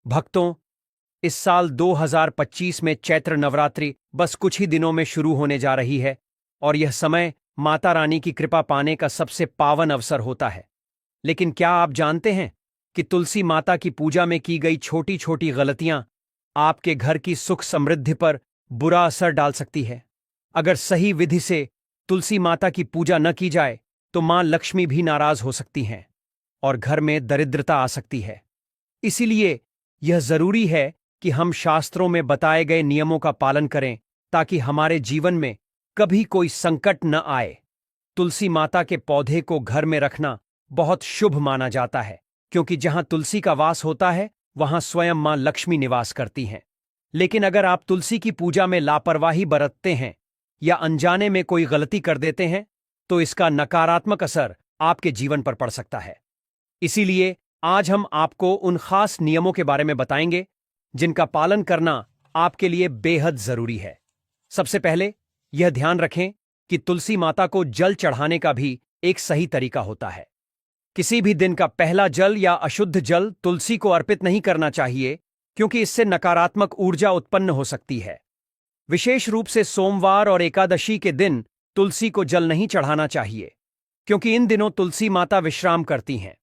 भक्तों, इस साल 2025 में चैत्र नवरात्रि बस कुछ ही दिनों में शुरू होने जा रही है और यह समय माता रानी की कृपा पाने का सबसे पावन अवसर होता है। लेकिन क्या आप जानते हैं कि तुलसी माता की पूजा में की गई छोटी छोटी गलतियां आपके घर की सुख समृद्धि पर बुरा असर डाल सकती है। अगर सही विधि से तुलसी माता की पूजा न की जाए तो मां लक्ष्मी भी नाराज हो सकती हैं और घर में दरिद्रता आ सकती है। इसीलिए यह जरूरी है कि हम शास्त्रों में बताए गए नियमों का पालन करें ताकि हमारे जीवन में कभी कोई संकट न आए। तुलसी माता के पौधे को घर में रखना बहुत शुभ माना जाता है, क्योंकि जहां तुलसी का वास होता है वहां स्वयं मां लक्ष्मी निवास करती हैं। लेकिन अगर आप तुलसी की पूजा में लापरवाही बरतते हैं या अनजाने में कोई गलती कर देते हैं तो इसका नकारात्मक असर आपके जीवन पर पड़ सकता है। इसीलिए आज हम आपको उन खास नियमों के बारे में बताएंगे जिनका पालन करना आपके लिए बेहद जरूरी है। सबसे पहले यह ध्यान रखें कि तुलसी माता को जल चढ़ाने का भी एक सही तरीका होता है। किसी भी दिन का पहला जल या अशुद्ध जल तुलसी को अर्पित नहीं करना चाहिए, क्योंकि इससे नकारात्मक ऊर्जा उत्पन्न हो सकती है। विशेष रूप से सोमवार और एकादशी के दिन तुलसी को जल नहीं चढ़ाना चाहिए, क्योंकि इन दिनों तुलसी माता विश्राम करती हैं।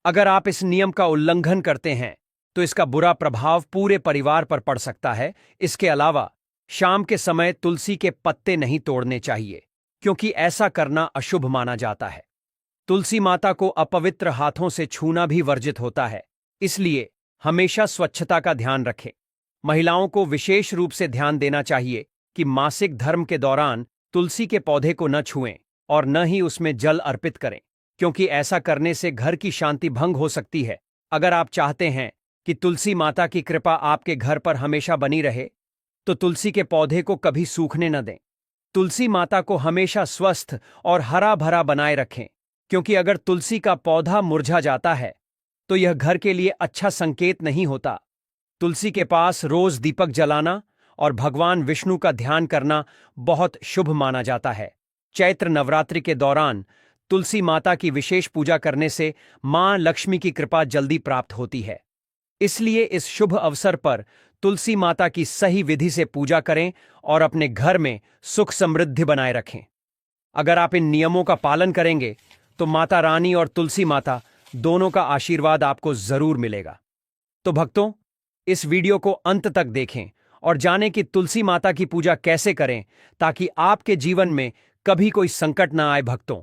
अगर आप इस नियम का उल्लंघन करते हैं तो इसका बुरा प्रभाव पूरे परिवार पर पड़ सकता है। इसके अलावा शाम के समय तुलसी के पत्ते नहीं तोड़ने चाहिए, क्योंकि ऐसा करना अशुभ माना जाता है। तुलसी माता को अपवित्र हाथों से छूना भी वर्जित होता है, इसलिए हमेशा स्वच्छता का ध्यान रखें। महिलाओं को विशेष रूप से ध्यान देना चाहिए कि मासिक धर्म के दौरान तुलसी के पौधे को न छुएं और न ही उसमें जल अर्पित करें, क्योंकि ऐसा करने से घर की शांति भंग हो सकती है। अगर आप चाहते हैं कि तुलसी माता की कृपा आपके घर पर हमेशा बनी रहे तो तुलसी के पौधे को कभी सूखने न दें। तुलसी माता को हमेशा स्वस्थ और हरा भरा बनाए रखें, क्योंकि अगर तुलसी का पौधा मुरझा जाता है तो यह घर के लिए अच्छा संकेत नहीं होता। तुलसी के पास रोज दीपक जलाना और भगवान विष्णु का ध्यान करना बहुत शुभ माना जाता है। चैत्र नवरात्रि के दौरान तुलसी माता की विशेष पूजा करने से मां लक्ष्मी की कृपा जल्दी प्राप्त होती है। इसलिए इस शुभ अवसर पर तुलसी माता की सही विधि से पूजा करें और अपने घर में सुख समृद्धि बनाए रखें। अगर आप इन नियमों का पालन करेंगे तो माता रानी और तुलसी माता दोनों का आशीर्वाद आपको जरूर मिलेगा। तो भक्तों, इस वीडियो को अंत तक देखें और जानें कि तुलसी माता की पूजा कैसे करें ताकि आपके जीवन में कभी कोई संकट ना आए। भक्तों,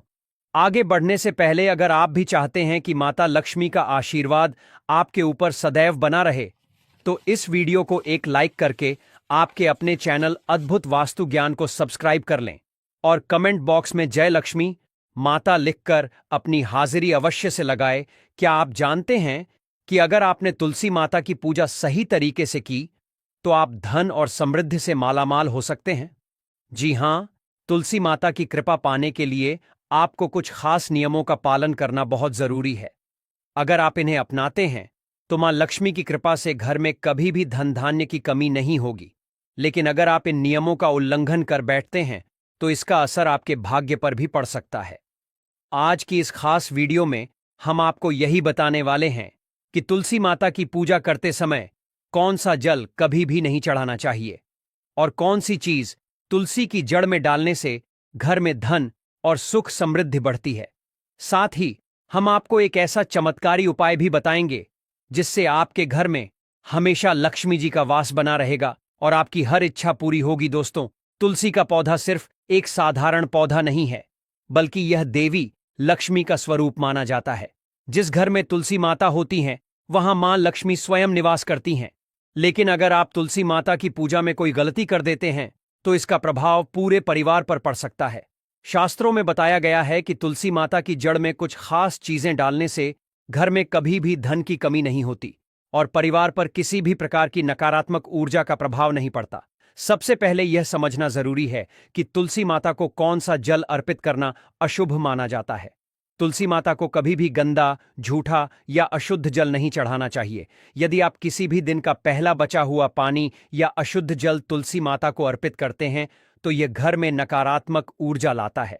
आगे बढ़ने से पहले अगर आप भी चाहते हैं कि माता लक्ष्मी का आशीर्वाद आपके ऊपर सदैव बना रहे तो इस वीडियो को एक लाइक करके आपके अपने चैनल अद्भुत वास्तु ज्ञान को सब्सक्राइब कर लें और कमेंट बॉक्स में जय लक्ष्मी माता लिखकर अपनी हाजिरी अवश्य से लगाए। क्या आप जानते हैं कि अगर आपने तुलसी माता की पूजा सही तरीके से की तो आप धन और समृद्धि से मालामाल हो सकते हैं? जी हां, तुलसी माता की कृपा पाने के लिए आपको कुछ खास नियमों का पालन करना बहुत जरूरी है। अगर आप इन्हें अपनाते हैं तो मां लक्ष्मी की कृपा से घर में कभी भी धन धान्य की कमी नहीं होगी। लेकिन अगर आप इन नियमों का उल्लंघन कर बैठते हैं तो इसका असर आपके भाग्य पर भी पड़ सकता है। आज की इस खास वीडियो में हम आपको यही बताने वाले हैं कि तुलसी माता की पूजा करते समय कौन सा जल कभी भी नहीं चढ़ाना चाहिए और कौन सी चीज तुलसी की जड़ में डालने से घर में धन और सुख समृद्धि बढ़ती है। साथ ही हम आपको एक ऐसा चमत्कारी उपाय भी बताएंगे जिससे आपके घर में हमेशा लक्ष्मी जी का वास बना रहेगा और आपकी हर इच्छा पूरी होगी। दोस्तों, तुलसी का पौधा सिर्फ एक साधारण पौधा नहीं है, बल्कि यह देवी लक्ष्मी का स्वरूप माना जाता है। जिस घर में तुलसी माता होती हैं वहां मां लक्ष्मी स्वयं निवास करती हैं। लेकिन अगर आप तुलसी माता की पूजा में कोई गलती कर देते हैं तो इसका प्रभाव पूरे परिवार पर पड़ सकता है। शास्त्रों में बताया गया है कि तुलसी माता की जड़ में कुछ खास चीजें डालने से घर में कभी भी धन की कमी नहीं होती और परिवार पर किसी भी प्रकार की नकारात्मक ऊर्जा का प्रभाव नहीं पड़ता। सबसे पहले यह समझना जरूरी है कि तुलसी माता को कौन सा जल अर्पित करना अशुभ माना जाता है। तुलसी माता को कभी भी गंदा, झूठा या अशुद्ध जल नहीं चढ़ाना चाहिए। यदि आप किसी भी दिन का पहला बचा हुआ पानी या अशुद्ध जल तुलसी माता को अर्पित करते हैं तो यह घर में नकारात्मक ऊर्जा लाता है।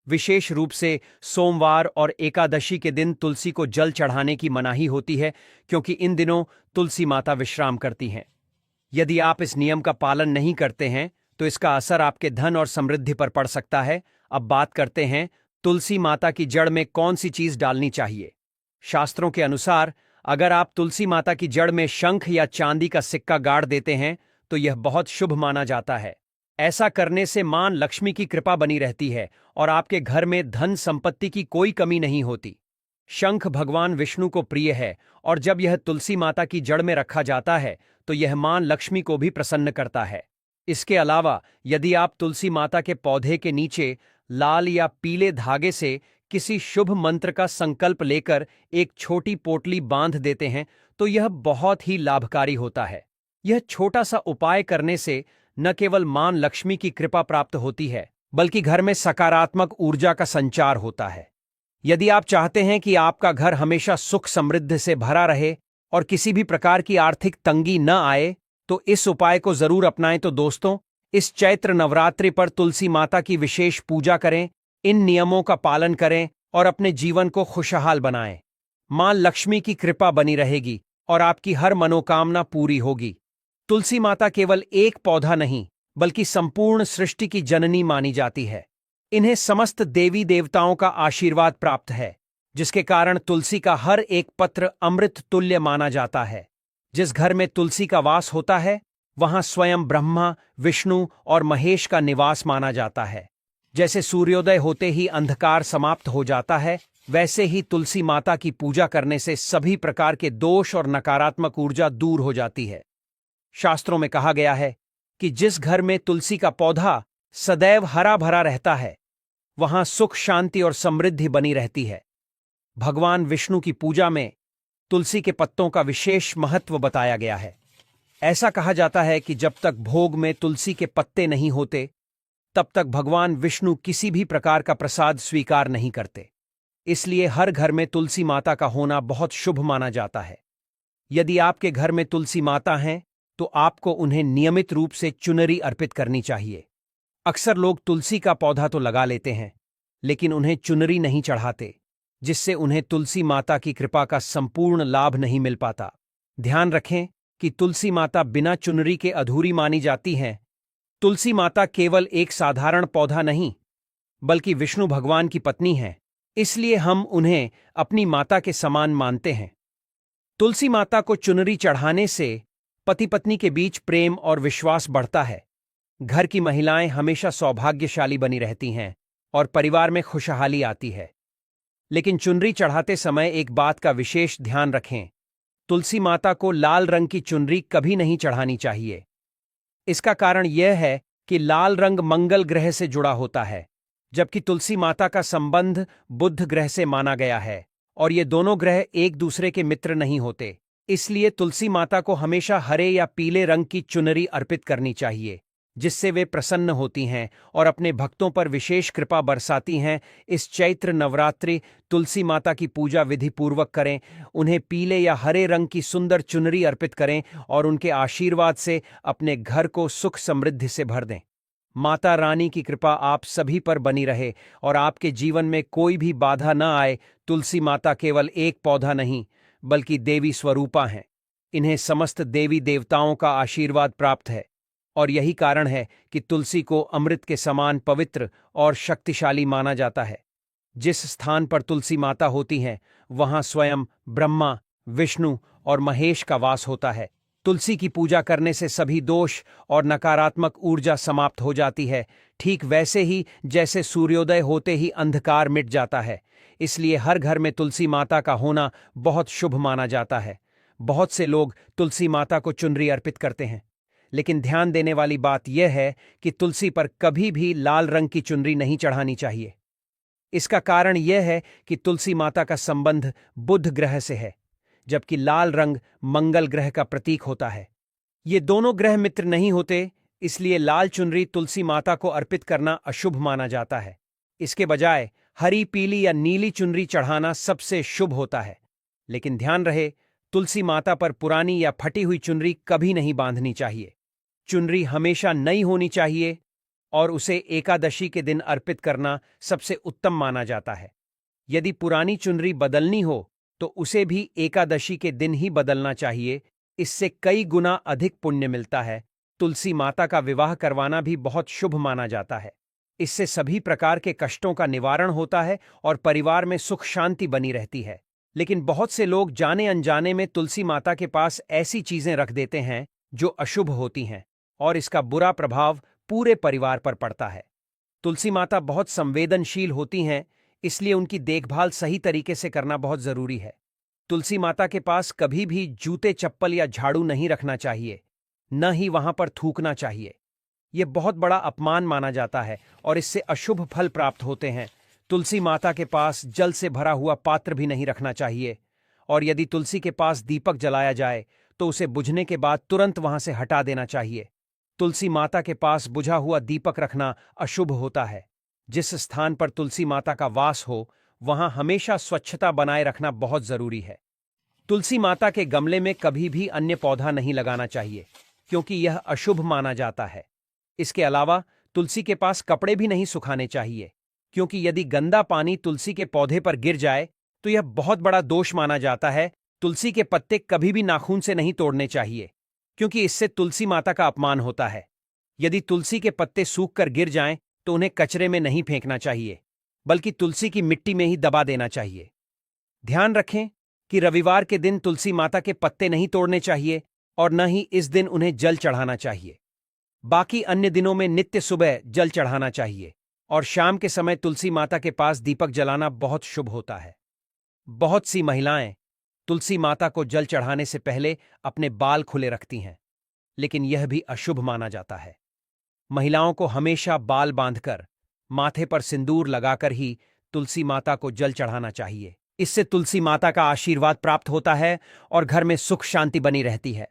विशेष रूप से सोमवार और एकादशी के दिन तुलसी को जल चढ़ाने की मनाही होती है, क्योंकि इन दिनों तुलसी माता विश्राम करती हैं। यदि आप इस नियम का पालन नहीं करते हैं तो इसका असर आपके धन और समृद्धि पर पड़ सकता है। अब बात करते हैं तुलसी माता की जड़ में कौन सी चीज डालनी चाहिए। शास्त्रों के अनुसार अगर आप तुलसी माता की जड़ में शंख या चांदी का सिक्का गाड़ देते हैं तो यह बहुत शुभ माना जाता है। ऐसा करने से मां लक्ष्मी की कृपा बनी रहती है और आपके घर में धन संपत्ति की कोई कमी नहीं होती। शंख भगवान विष्णु को प्रिय है और जब यह तुलसी माता की जड़ में रखा जाता है तो यह मां लक्ष्मी को भी प्रसन्न करता है। इसके अलावा यदि आप तुलसी माता के पौधे के नीचे लाल या पीले धागे से किसी शुभ मंत्र का संकल्प लेकर एक छोटी पोटली बांध देते हैं तो यह बहुत ही लाभकारी होता है। यह छोटा सा उपाय करने से न केवल मां लक्ष्मी की कृपा प्राप्त होती है बल्कि घर में सकारात्मक ऊर्जा का संचार होता है। यदि आप चाहते हैं कि आपका घर हमेशा सुख समृद्धि से भरा रहे और किसी भी प्रकार की आर्थिक तंगी न आए तो इस उपाय को जरूर अपनाएं। तो दोस्तों, इस चैत्र नवरात्रि पर तुलसी माता की विशेष पूजा करें, इन नियमों का पालन करें और अपने जीवन को खुशहाल बनाएं। मां लक्ष्मी की कृपा बनी रहेगी और आपकी हर मनोकामना पूरी होगी। तुलसी माता केवल एक पौधा नहीं बल्कि संपूर्ण सृष्टि की जननी मानी जाती है। इन्हें समस्त देवी देवताओं का आशीर्वाद प्राप्त है, जिसके कारण तुलसी का हर एक पत्र अमृत तुल्य माना जाता है। जिस घर में तुलसी का वास होता है वहां स्वयं ब्रह्मा, विष्णु और महेश का निवास माना जाता है। जैसे सूर्योदय होते ही अंधकार समाप्त हो जाता है, वैसे ही तुलसी माता की पूजा करने से सभी प्रकार के दोष और नकारात्मक ऊर्जा दूर हो जाती है। शास्त्रों में कहा गया है कि जिस घर में तुलसी का पौधा सदैव हरा भरा रहता है वहां सुख, शांति और समृद्धि बनी रहती है। भगवान विष्णु की पूजा में तुलसी के पत्तों का विशेष महत्व बताया गया है। ऐसा कहा जाता है कि जब तक भोग में तुलसी के पत्ते नहीं होते तब तक भगवान विष्णु किसी भी प्रकार का प्रसाद स्वीकार नहीं करते। इसलिए हर घर में तुलसी माता का होना बहुत शुभ माना जाता है। यदि आपके घर में तुलसी माता हैं तो आपको उन्हें नियमित रूप से चुनरी अर्पित करनी चाहिए। अक्सर लोग तुलसी का पौधा तो लगा लेते हैं लेकिन उन्हें चुनरी नहीं चढ़ाते, जिससे उन्हें तुलसी माता की कृपा का संपूर्ण लाभ नहीं मिल पाता। ध्यान रखें कि तुलसी माता बिना चुनरी के अधूरी मानी जाती हैं। तुलसी माता केवल एक साधारण पौधा नहीं बल्कि विष्णु भगवान की पत्नी है, इसलिए हम उन्हें अपनी माता के समान मानते हैं। तुलसी माता को चुनरी चढ़ाने से पति पत्नी के बीच प्रेम और विश्वास बढ़ता है। घर की महिलाएं हमेशा सौभाग्यशाली बनी रहती हैं और परिवार में खुशहाली आती है। लेकिन चुनरी चढ़ाते समय एक बात का विशेष ध्यान रखें, तुलसी माता को लाल रंग की चुनरी कभी नहीं चढ़ानी चाहिए। इसका कारण यह है कि लाल रंग मंगल ग्रह से जुड़ा होता है, जबकि तुलसी माता का संबंध बुध ग्रह से माना गया है और ये दोनों ग्रह एक दूसरे के मित्र नहीं होते। इसलिए तुलसी माता को हमेशा हरे या पीले रंग की चुनरी अर्पित करनी चाहिए, जिससे वे प्रसन्न होती हैं और अपने भक्तों पर विशेष कृपा बरसाती हैं। इस चैत्र नवरात्रि तुलसी माता की पूजा विधि पूर्वक करें, उन्हें पीले या हरे रंग की सुंदर चुनरी अर्पित करें और उनके आशीर्वाद से अपने घर को सुख समृद्धि से भर दें। माता रानी की कृपा आप सभी पर बनी रहे और आपके जीवन में कोई भी बाधा न आए। तुलसी माता केवल एक पौधा नहीं बल्कि देवी स्वरूपा हैं। इन्हें समस्त देवी देवताओं का आशीर्वाद प्राप्त है और यही कारण है कि तुलसी को अमृत के समान पवित्र और शक्तिशाली माना जाता है। जिस स्थान पर तुलसी माता होती हैं वहां स्वयं ब्रह्मा, विष्णु और महेश का वास होता है। तुलसी की पूजा करने से सभी दोष और नकारात्मक ऊर्जा समाप्त हो जाती है, ठीक वैसे ही जैसे सूर्योदय होते ही अंधकार मिट जाता है। इसलिए हर घर में तुलसी माता का होना बहुत शुभ माना जाता है। बहुत से लोग तुलसी माता को चुनरी अर्पित करते हैं, लेकिन ध्यान देने वाली बात यह है कि तुलसी पर कभी भी लाल रंग की चुनरी नहीं चढ़ानी चाहिए। इसका कारण यह है कि तुलसी माता का संबंध बुध ग्रह से है, जबकि लाल रंग मंगल ग्रह का प्रतीक होता है। ये दोनों ग्रह मित्र नहीं होते, इसलिए लाल चुनरी तुलसी माता को अर्पित करना अशुभ माना जाता है। इसके बजाय हरी, पीली या नीली चुनरी चढ़ाना सबसे शुभ होता है। लेकिन ध्यान रहे, तुलसी माता पर पुरानी या फटी हुई चुनरी कभी नहीं बांधनी चाहिए। चुनरी हमेशा नई होनी चाहिए और उसे एकादशी के दिन अर्पित करना सबसे उत्तम माना जाता है। यदि पुरानी चुनरी बदलनी हो तो उसे भी एकादशी के दिन ही बदलना चाहिए, इससे कई गुना अधिक पुण्य मिलता है। तुलसी माता का विवाह करवाना भी बहुत शुभ माना जाता है। इससे सभी प्रकार के कष्टों का निवारण होता है और परिवार में सुख शांति बनी रहती है। लेकिन बहुत से लोग जाने अनजाने में तुलसी माता के पास ऐसी चीजें रख देते हैं जो अशुभ होती हैं और इसका बुरा प्रभाव पूरे परिवार पर पड़ता है। तुलसी माता बहुत संवेदनशील होती हैं, इसलिए उनकी देखभाल सही तरीके से करना बहुत जरूरी है। तुलसी माता के पास कभी भी जूते, चप्पल या झाड़ू नहीं रखना चाहिए, न ही वहां पर थूकना चाहिए। यह बहुत बड़ा अपमान माना जाता है और इससे अशुभ फल प्राप्त होते हैं। तुलसी माता के पास जल से भरा हुआ पात्र भी नहीं रखना चाहिए और यदि तुलसी के पास दीपक जलाया जाए तो उसे बुझने के बाद तुरंत वहां से हटा देना चाहिए। तुलसी माता के पास बुझा हुआ दीपक रखना अशुभ होता है। जिस स्थान पर तुलसी माता का वास हो वहां हमेशा स्वच्छता बनाए रखना बहुत जरूरी है। तुलसी माता के गमले में कभी भी अन्य पौधा नहीं लगाना चाहिए क्योंकि यह अशुभ माना जाता है। इसके अलावा तुलसी के पास कपड़े भी नहीं सुखाने चाहिए क्योंकि यदि गंदा पानी तुलसी के पौधे पर गिर जाए तो यह बहुत बड़ा दोष माना जाता है। तुलसी के पत्ते कभी भी नाखून से नहीं तोड़ने चाहिए क्योंकि इससे तुलसी माता का अपमान होता है। यदि तुलसी के पत्ते सूख कर गिर जाएं तो उन्हें कचरे में नहीं फेंकना चाहिए बल्कि तुलसी की मिट्टी में ही दबा देना चाहिए। ध्यान रखें कि रविवार के दिन तुलसी माता के पत्ते नहीं तोड़ने चाहिए और न ही इस दिन उन्हें जल चढ़ाना चाहिए। बाकी अन्य दिनों में नित्य सुबह जल चढ़ाना चाहिए और शाम के समय तुलसी माता के पास दीपक जलाना बहुत शुभ होता है। बहुत सी महिलाएं तुलसी माता को जल चढ़ाने से पहले अपने बाल खुले रखती हैं, लेकिन यह भी अशुभ माना जाता है। महिलाओं को हमेशा बाल बांधकर माथे पर सिंदूर लगाकर ही तुलसी माता को जल चढ़ाना चाहिए। इससे तुलसी माता का आशीर्वाद प्राप्त होता है और घर में सुख शांति बनी रहती है।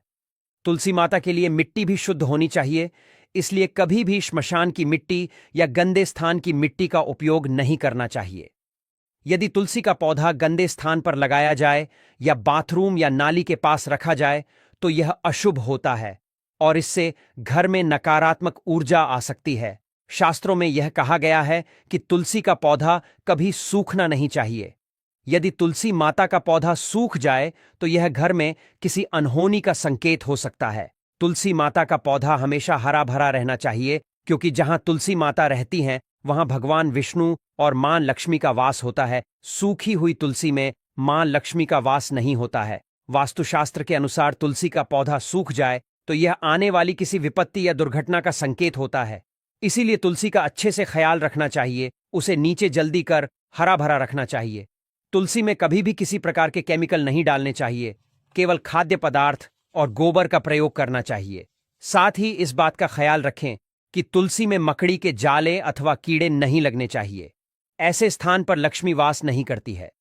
तुलसी माता के लिए मिट्टी भी शुद्ध होनी चाहिए, इसलिए कभी भी श्मशान की मिट्टी या गंदे स्थान की मिट्टी का उपयोग नहीं करना चाहिए। यदि तुलसी का पौधा गंदे स्थान पर लगाया जाए या बाथरूम या नाली के पास रखा जाए तो यह अशुभ होता है और इससे घर में नकारात्मक ऊर्जा आ सकती है। शास्त्रों में यह कहा गया है कि तुलसी का पौधा कभी सूखना नहीं चाहिए। यदि तुलसी माता का पौधा सूख जाए तो यह घर में किसी अनहोनी का संकेत हो सकता है। तुलसी माता का पौधा हमेशा हरा भरा रहना चाहिए क्योंकि जहां तुलसी माता रहती हैं वहां भगवान विष्णु और मां लक्ष्मी का वास होता है। सूखी हुई तुलसी में मां लक्ष्मी का वास नहीं होता है। वास्तुशास्त्र के अनुसार तुलसी का पौधा सूख जाए तो यह आने वाली किसी विपत्ति या दुर्घटना का संकेत होता है। इसीलिए तुलसी का अच्छे से ख्याल रखना चाहिए, उसे नीचे जल्दी कर हरा भरा रखना चाहिए। तुलसी में कभी भी किसी प्रकार के केमिकल नहीं डालने चाहिए, केवल खाद्य पदार्थ और गोबर का प्रयोग करना चाहिए। साथ ही इस बात का ख्याल रखें कि तुलसी में मकड़ी के जाले अथवा कीड़े नहीं लगने चाहिए। ऐसे स्थान पर लक्ष्मी वास नहीं करती है।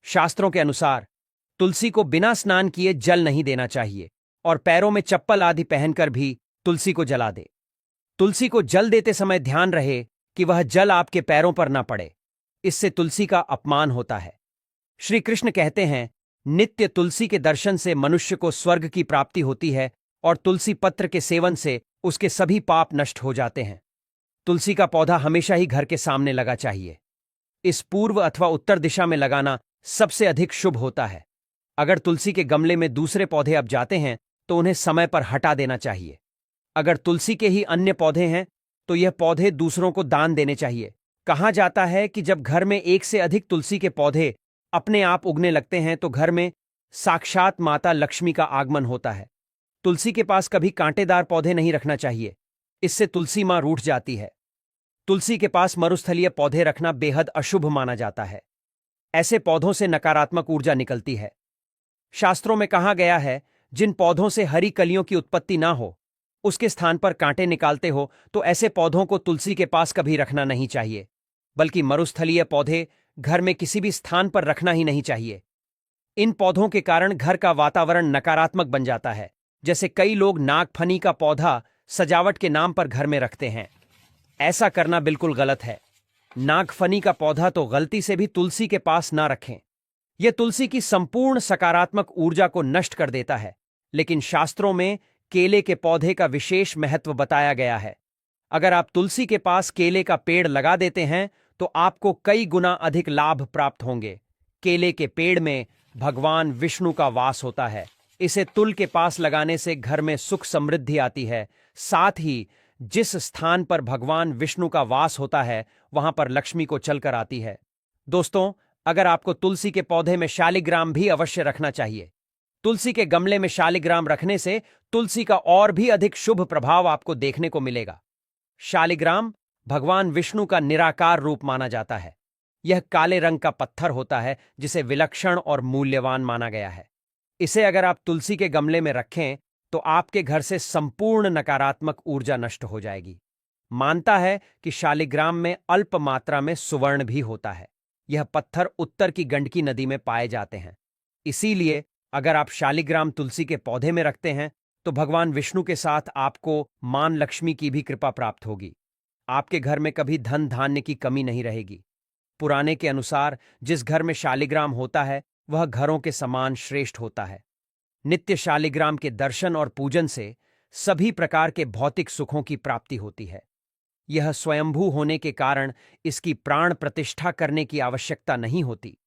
शास्त्रों के अनुसार तुलसी को बिना स्नान किए जल नहीं देना चाहिए और पैरों में चप्पल आदि पहनकर भी तुलसी को जला दे। तुलसी को जल देते समय ध्यान रहे कि वह जल आपके पैरों पर न पड़े, इससे तुलसी का अपमान होता है। श्री कृष्ण कहते हैं, नित्य तुलसी के दर्शन से मनुष्य को स्वर्ग की प्राप्ति होती है और तुलसी पत्र के सेवन से उसके सभी पाप नष्ट हो जाते हैं। तुलसी का पौधा हमेशा ही घर के सामने लगा चाहिए। इस पूर्व अथवा उत्तर दिशा में लगाना सबसे अधिक शुभ होता है। अगर तुलसी के गमले में दूसरे पौधे अब जाते हैं तो उन्हें समय पर हटा देना चाहिए। अगर तुलसी के ही अन्य पौधे हैं तो यह पौधे दूसरों को दान देने चाहिए। कहा जाता है कि जब घर में एक से अधिक तुलसी के पौधे अपने आप उगने लगते हैं तो घर में साक्षात माता लक्ष्मी का आगमन होता है। तुलसी के पास कभी कांटेदार पौधे नहीं रखना चाहिए, इससे तुलसी मां रूठ जाती है। तुलसी के पास मरुस्थलीय पौधे रखना बेहद अशुभ माना जाता है। ऐसे पौधों से नकारात्मक ऊर्जा निकलती है। शास्त्रों में कहा गया है, जिन पौधों से हरी कलियों की उत्पत्ति ना हो, उसके स्थान पर कांटे निकालते हो तो ऐसे पौधों को तुलसी के पास कभी रखना नहीं चाहिए, बल्कि मरुस्थलीय पौधे घर में किसी भी स्थान पर रखना ही नहीं चाहिए। इन पौधों के कारण घर का वातावरण नकारात्मक बन जाता है। जैसे कई लोग नागफनी का पौधा सजावट के नाम पर घर में रखते हैं। ऐसा करना बिल्कुल गलत है। नागफनी का पौधा तो गलती से भी तुलसी के पास ना रखें। यह तुलसी की संपूर्ण सकारात्मक ऊर्जा को नष्ट कर देता है। लेकिन शास्त्रों में केले के पौधे का विशेष महत्व बताया गया है। अगर आप तुलसी के पास केले का पेड़ लगा देते हैं तो आपको कई गुना अधिक लाभ प्राप्त होंगे। केले के पेड़ में भगवान विष्णु का वास होता है। इसे तुल के पास लगाने से घर में सुख समृद्धि आती है। साथ ही जिस स्थान पर भगवान विष्णु का वास होता है वहां पर लक्ष्मी को चलकर आती है। दोस्तों, अगर आपको तुलसी के पौधे में शालिग्राम भी अवश्य रखना चाहिए। तुलसी के गमले में शालिग्राम रखने से तुलसी का और भी अधिक शुभ प्रभाव आपको देखने को मिलेगा। शालिग्राम भगवान विष्णु का निराकार रूप माना जाता है। यह काले रंग का पत्थर होता है जिसे विलक्षण और मूल्यवान माना गया है। इसे अगर आप तुलसी के गमले में रखें तो आपके घर से संपूर्ण नकारात्मक ऊर्जा नष्ट हो जाएगी। मानता है कि शालिग्राम में अल्प मात्रा में सुवर्ण भी होता है। यह पत्थर उत्तर की गंडकी नदी में पाए जाते हैं। इसीलिए अगर आप शालिग्राम तुलसी के पौधे में रखते हैं तो भगवान विष्णु के साथ आपको मां लक्ष्मी की भी कृपा प्राप्त होगी। आपके घर में कभी धन धान्य की कमी नहीं रहेगी। पुराने के अनुसार जिस घर में शालिग्राम होता है वह घरों के समान श्रेष्ठ होता है। नित्य शालिग्राम के दर्शन और पूजन से सभी प्रकार के भौतिक सुखों की प्राप्ति होती है। यह स्वयंभू होने के कारण इसकी प्राण प्रतिष्ठा करने की आवश्यकता नहीं होती।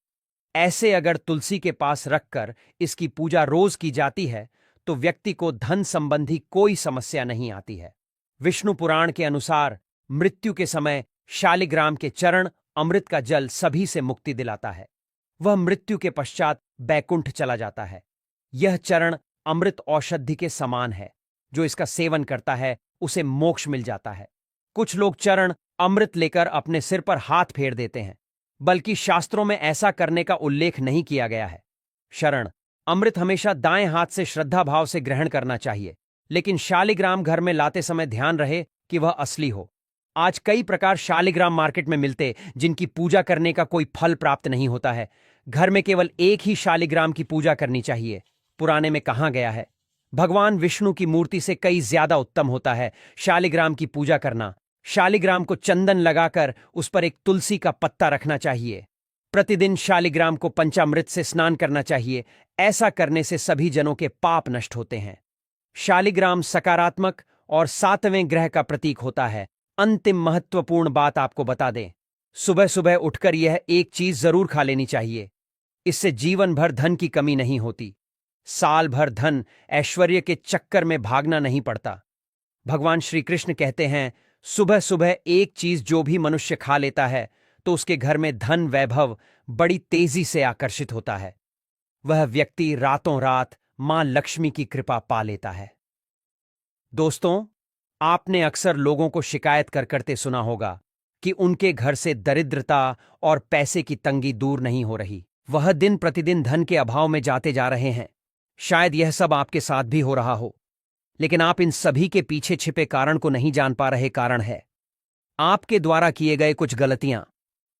ऐसे अगर तुलसी के पास रखकर इसकी पूजा रोज की जाती है तो व्यक्ति को धन संबंधी कोई समस्या नहीं आती है। विष्णु पुराण के अनुसार मृत्यु के समय शालिग्राम के चरण अमृत का जल सभी से मुक्ति दिलाता है। वह मृत्यु के पश्चात बैकुंठ चला जाता है। यह चरण अमृत औषधि के समान है। जो इसका सेवन करता है उसे मोक्ष मिल जाता है। कुछ लोग चरण अमृत लेकर अपने सिर पर हाथ फेर देते हैं, बल्कि शास्त्रों में ऐसा करने का उल्लेख नहीं किया गया है। शरण अमृत हमेशा दाएं हाथ से श्रद्धा भाव से ग्रहण करना चाहिए, लेकिन शालिग्राम घर में लाते समय ध्यान रहे कि वह असली हो। आज कई प्रकार शालिग्राम मार्केट में मिलते जिनकी पूजा करने का कोई फल प्राप्त नहीं होता है। घर में केवल एक ही शालिग्राम की पूजा करनी चाहिए। पुराने में कहा गया है भगवान विष्णु की मूर्ति से कई ज्यादा उत्तम होता है शालिग्राम की पूजा करना। शालिग्राम को चंदन लगाकर उस पर एक तुलसी का पत्ता रखना चाहिए। प्रतिदिन शालिग्राम को पंचामृत से स्नान करना चाहिए। ऐसा करने से सभी जनों के पाप नष्ट होते हैं। शालिग्राम सकारात्मक और 7वें ग्रह का प्रतीक होता है। अंतिम महत्वपूर्ण बात आपको बता दें, सुबह सुबह उठकर यह एक चीज जरूर खा लेनी चाहिए। इससे जीवन भर धन की कमी नहीं होती। साल भर धन ऐश्वर्य के चक्कर में भागना नहीं पड़ता। भगवान श्री कृष्ण कहते हैं, सुबह सुबह एक चीज जो भी मनुष्य खा लेता है तो उसके घर में धन वैभव बड़ी तेजी से आकर्षित होता है। वह व्यक्ति रातों रात मां लक्ष्मी की कृपा पा लेता है। दोस्तों, आपने अक्सर लोगों को शिकायत करते सुना होगा कि उनके घर से दरिद्रता और पैसे की तंगी दूर नहीं हो रही। वह दिन प्रतिदिन धन के अभाव में जाते जा रहे हैं। शायद यह सब आपके साथ भी हो रहा हो, लेकिन आप इन सभी के पीछे छिपे कारण को नहीं जान पा रहे। कारण है आपके द्वारा किए गए कुछ गलतियां।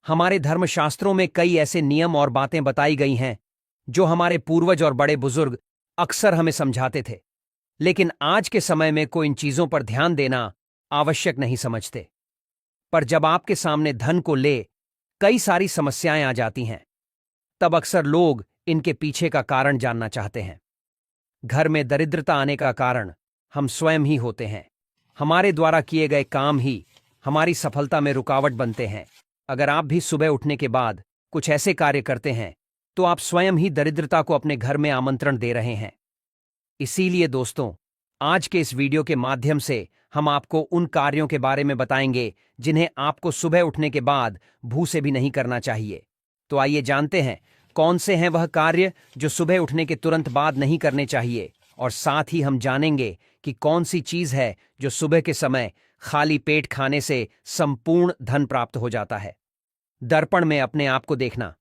हमारे धर्मशास्त्रों में कई ऐसे नियम और बातें बताई गई हैं जो हमारे पूर्वज और बड़े बुजुर्ग अक्सर हमें समझाते थे, लेकिन आज के समय में कोई इन चीजों पर ध्यान देना आवश्यक नहीं समझते। पर जब आपके सामने धन को ले कई सारी समस्याएं आ जाती हैं, तब अक्सर लोग इनके पीछे का कारण जानना चाहते हैं। घर में दरिद्रता आने का कारण हम स्वयं ही होते हैं। हमारे द्वारा किए गए काम ही हमारी सफलता में रुकावट बनते हैं। अगर आप भी सुबह उठने के बाद कुछ ऐसे कार्य करते हैं तो आप स्वयं ही दरिद्रता को अपने घर में आमंत्रण दे रहे हैं। इसीलिए दोस्तों, आज के इस वीडियो के माध्यम से हम आपको उन कार्यों के बारे में बताएंगे जिन्हें आपको सुबह उठने के बाद भूल से भी नहीं करना चाहिए। तो आइए जानते हैं कौन से हैं वह कार्य जो सुबह उठने के तुरंत बाद नहीं करने चाहिए, और साथ ही हम जानेंगे कि कौन सी चीज है जो सुबह के समय खाली पेट खाने से संपूर्ण धन प्राप्त हो जाता है। दर्पण में अपने आप को देखना।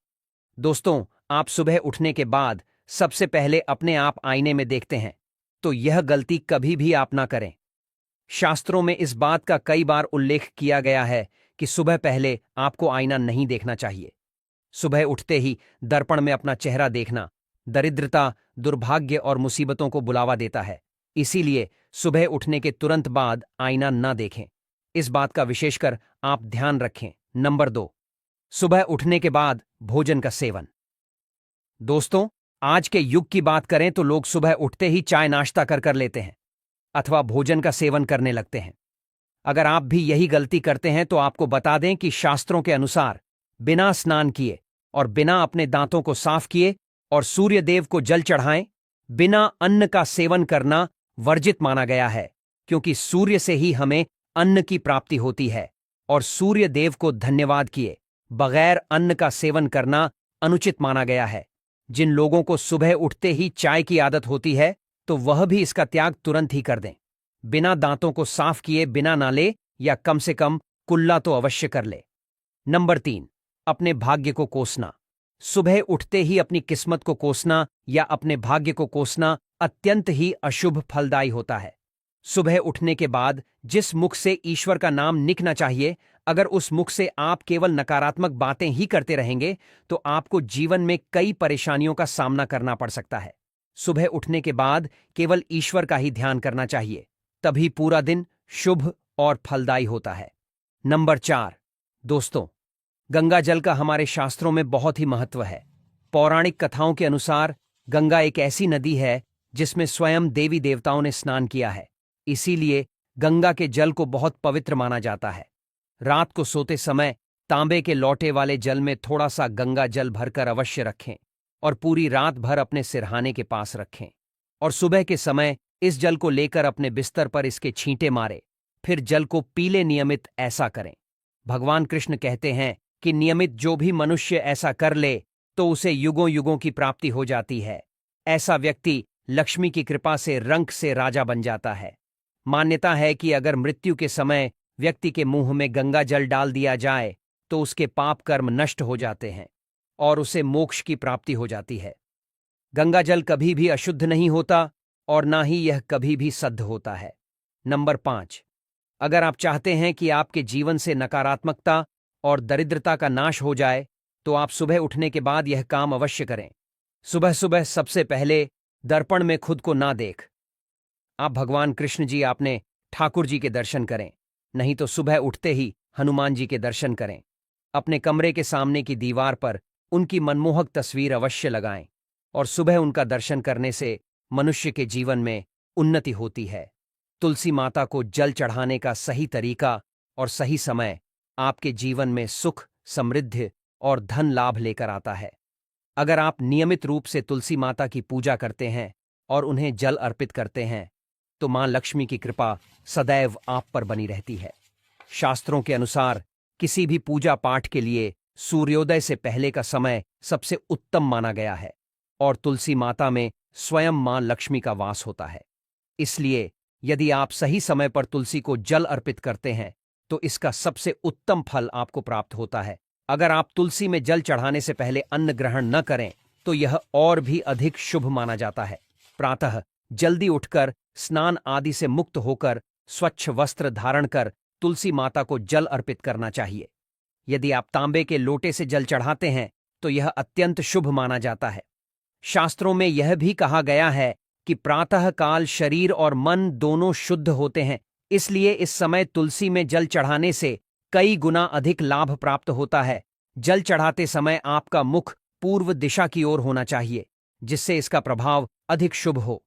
दोस्तों, आप सुबह उठने के बाद सबसे पहले अपने आप आईने में देखते हैं, तो यह गलती कभी भी आप ना करें। शास्त्रों में इस बात का कई बार उल्लेख किया गया है कि सुबह पहले आपको आईना नहीं देखना चाहिए। सुबह उठते ही दर्पण में अपना चेहरा देखना दरिद्रता, दुर्भाग्य और मुसीबतों को बुलावा देता है। इसीलिए सुबह उठने के तुरंत बाद आईना न देखें। इस बात का विशेषकर आप ध्यान रखें। नंबर 2, सुबह उठने के बाद भोजन का सेवन। दोस्तों, आज के युग की बात करें तो लोग सुबह उठते ही चाय नाश्ता कर लेते हैं अथवा भोजन का सेवन करने लगते हैं। अगर आप भी यही गलती करते हैं तो आपको बता दें कि शास्त्रों के अनुसार बिना स्नान किए और बिना अपने दांतों को साफ किए और सूर्य देव को जल चढ़ाएं, बिना अन्न का सेवन करना वर्जित माना गया है, क्योंकि सूर्य से ही हमें अन्न की प्राप्ति होती है और सूर्य देव को धन्यवाद किए बगैर अन्न का सेवन करना अनुचित माना गया है। जिन लोगों को सुबह उठते ही चाय की आदत होती है तो वह भी इसका त्याग तुरंत ही कर दें। बिना दांतों को साफ किए बिना नाले या कम से कम कुल्ला तो अवश्य कर ले। नंबर 3, अपने भाग्य को कोसना। सुबह उठते ही अपनी किस्मत को कोसना या अपने भाग्य को कोसना अत्यंत ही अशुभ फलदायी होता है। सुबह उठने के बाद जिस मुख से ईश्वर का नाम निकलना चाहिए, अगर उस मुख से आप केवल नकारात्मक बातें ही करते रहेंगे तो आपको जीवन में कई परेशानियों का सामना करना पड़ सकता है। सुबह उठने के बाद केवल ईश्वर का ही ध्यान करना चाहिए, तभी पूरा दिन शुभ और फलदायी होता है। नंबर 4, दोस्तों, गंगा जल का हमारे शास्त्रों में बहुत ही महत्व है। पौराणिक कथाओं के अनुसार गंगा एक ऐसी नदी है जिसमें स्वयं देवी देवताओं ने स्नान किया है, इसीलिए गंगा के जल को बहुत पवित्र माना जाता है। रात को सोते समय तांबे के लोटे वाले जल में थोड़ा सा गंगा जल भरकर अवश्य रखें और पूरी रात भर अपने सिरहाने के पास रखें और सुबह के समय इस जल को लेकर अपने बिस्तर पर इसके छींटे मारे, फिर जल को पी ले। नियमित ऐसा करें। भगवान कृष्ण कहते हैं कि नियमित जो भी मनुष्य ऐसा कर ले तो उसे युगों युगों की प्राप्ति हो जाती है। ऐसा व्यक्ति लक्ष्मी की कृपा से रंक से राजा बन जाता है। मान्यता है कि अगर मृत्यु के समय व्यक्ति के मुंह में गंगा जल डाल दिया जाए तो उसके पाप कर्म नष्ट हो जाते हैं और उसे मोक्ष की प्राप्ति हो जाती है। गंगा जल कभी भी अशुद्ध नहीं होता और ना ही यह कभी भी शुद्ध होता है। नंबर 5, अगर आप चाहते हैं कि आपके जीवन से नकारात्मकता और दरिद्रता का नाश हो जाए तो आप सुबह उठने के बाद यह काम अवश्य करें। सुबह सुबह सबसे पहले दर्पण में खुद को ना देख। आप भगवान कृष्ण जी, आपने ठाकुर जी के दर्शन करें, नहीं तो सुबह उठते ही हनुमान जी के दर्शन करें। अपने कमरे के सामने की दीवार पर उनकी मनमोहक तस्वीर अवश्य लगाएं और सुबह उनका दर्शन करने से मनुष्य के जीवन में उन्नति होती है। तुलसी माता को जल चढ़ाने का सही तरीका और सही समय आपके जीवन में सुख, समृद्धि और धन लाभ लेकर आता है। अगर आप नियमित रूप से तुलसी माता की पूजा करते हैं और उन्हें जल अर्पित करते हैं तो मां लक्ष्मी की कृपा सदैव आप पर बनी रहती है। शास्त्रों के अनुसार किसी भी पूजा पाठ के लिए सूर्योदय से पहले का समय सबसे उत्तम माना गया है और तुलसी माता में स्वयं मां लक्ष्मी का वास होता है। इसलिए यदि आप सही समय पर तुलसी को जल अर्पित करते हैं तो इसका सबसे उत्तम फल आपको प्राप्त होता है। अगर आप तुलसी में जल चढ़ाने से पहले अन्न ग्रहण न करें तो यह और भी अधिक शुभ माना जाता है। प्रातः जल्दी उठकर स्नान आदि से मुक्त होकर स्वच्छ वस्त्र धारण कर तुलसी माता को जल अर्पित करना चाहिए। यदि आप तांबे के लोटे से जल चढ़ाते हैं तो यह अत्यंत शुभ माना जाता है। शास्त्रों में यह भी कहा गया है कि प्रातः काल शरीर और मन दोनों शुद्ध होते हैं, इसलिए इस समय तुलसी में जल चढ़ाने से कई गुना अधिक लाभ प्राप्त होता है। जल चढ़ाते समय आपका मुख पूर्व दिशा की ओर होना चाहिए, जिससे इसका प्रभाव अधिक शुभ हो।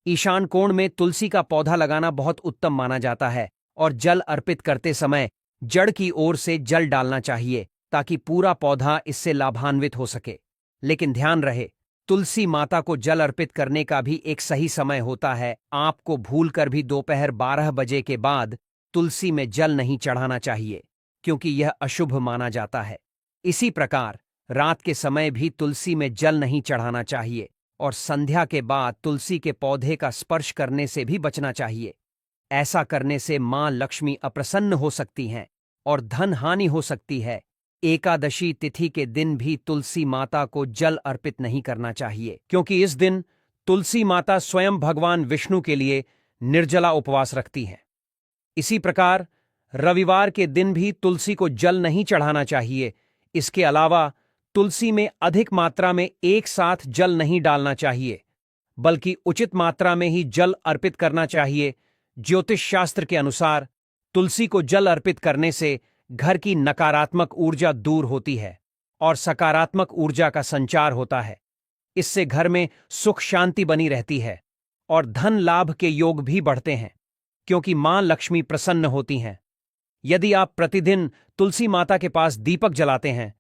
ईशान कोण में तुलसी का पौधा लगाना बहुत उत्तम माना जाता है और जल अर्पित करते समय जड़ की ओर से जल डालना चाहिए ताकि पूरा पौधा इससे लाभान्वित हो सके। लेकिन ध्यान रहे, तुलसी माता को जल अर्पित करने का भी एक सही समय होता है। आपको भूलकर भी दोपहर 12 बजे के बाद तुलसी में जल नहीं चढ़ाना चाहिए, क्योंकि यह अशुभ माना जाता है। इसी प्रकार रात के समय भी तुलसी में जल नहीं चढ़ाना चाहिए और संध्या के बाद तुलसी के पौधे का स्पर्श करने से भी बचना चाहिए। ऐसा करने से मां लक्ष्मी अप्रसन्न हो सकती हैं और धन हानि हो सकती है। एकादशी तिथि के दिन भी तुलसी माता को जल अर्पित नहीं करना चाहिए, क्योंकि इस दिन तुलसी माता स्वयं भगवान विष्णु के लिए निर्जला उपवास रखती हैं। इसी प्रकार रविवार के दिन भी तुलसी को जल नहीं चढ़ाना चाहिए। इसके अलावा तुलसी में अधिक मात्रा में एक साथ जल नहीं डालना चाहिए, बल्कि उचित मात्रा में ही जल अर्पित करना चाहिए। ज्योतिष शास्त्र के अनुसार तुलसी को जल अर्पित करने से घर की नकारात्मक ऊर्जा दूर होती है और सकारात्मक ऊर्जा का संचार होता है। इससे घर में सुख शांति बनी रहती है और धन लाभ के योग भी बढ़ते हैं। क्योंकि मां लक्ष्मी प्रसन्न होती हैं। यदि आप प्रतिदिन तुलसी माता के पास दीपक जलाते हैं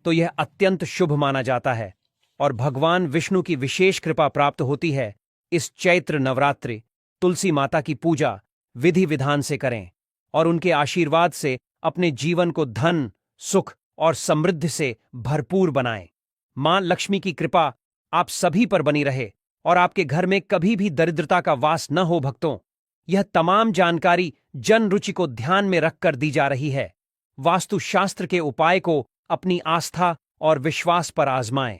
तो यह अत्यंत शुभ माना जाता है और भगवान विष्णु की विशेष कृपा प्राप्त होती है। इस चैत्र नवरात्रि तुलसी माता की पूजा विधि विधान से करें और उनके आशीर्वाद से अपने जीवन को धन, सुख और समृद्धि से भरपूर बनाएं। मां लक्ष्मी की कृपा आप सभी पर बनी रहे और आपके घर में कभी भी दरिद्रता का वास न हो। भक्तों, यह तमाम जानकारी जन रुचि को ध्यान में रखकर दी जा रही है। वास्तुशास्त्र के उपाय को अपनी आस्था और विश्वास पर आजमाएं।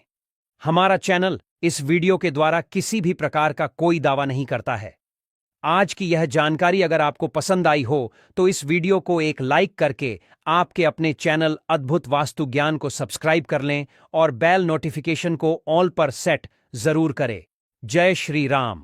हमारा चैनल इस वीडियो के द्वारा किसी भी प्रकार का कोई दावा नहीं करता है। आज की यह जानकारी अगर आपको पसंद आई हो तो इस वीडियो को एक लाइक करके आपके अपने चैनल अद्भुत वास्तु ज्ञान को सब्सक्राइब कर लें और बेल नोटिफिकेशन को ऑल पर सेट जरूर करें। जय श्री राम।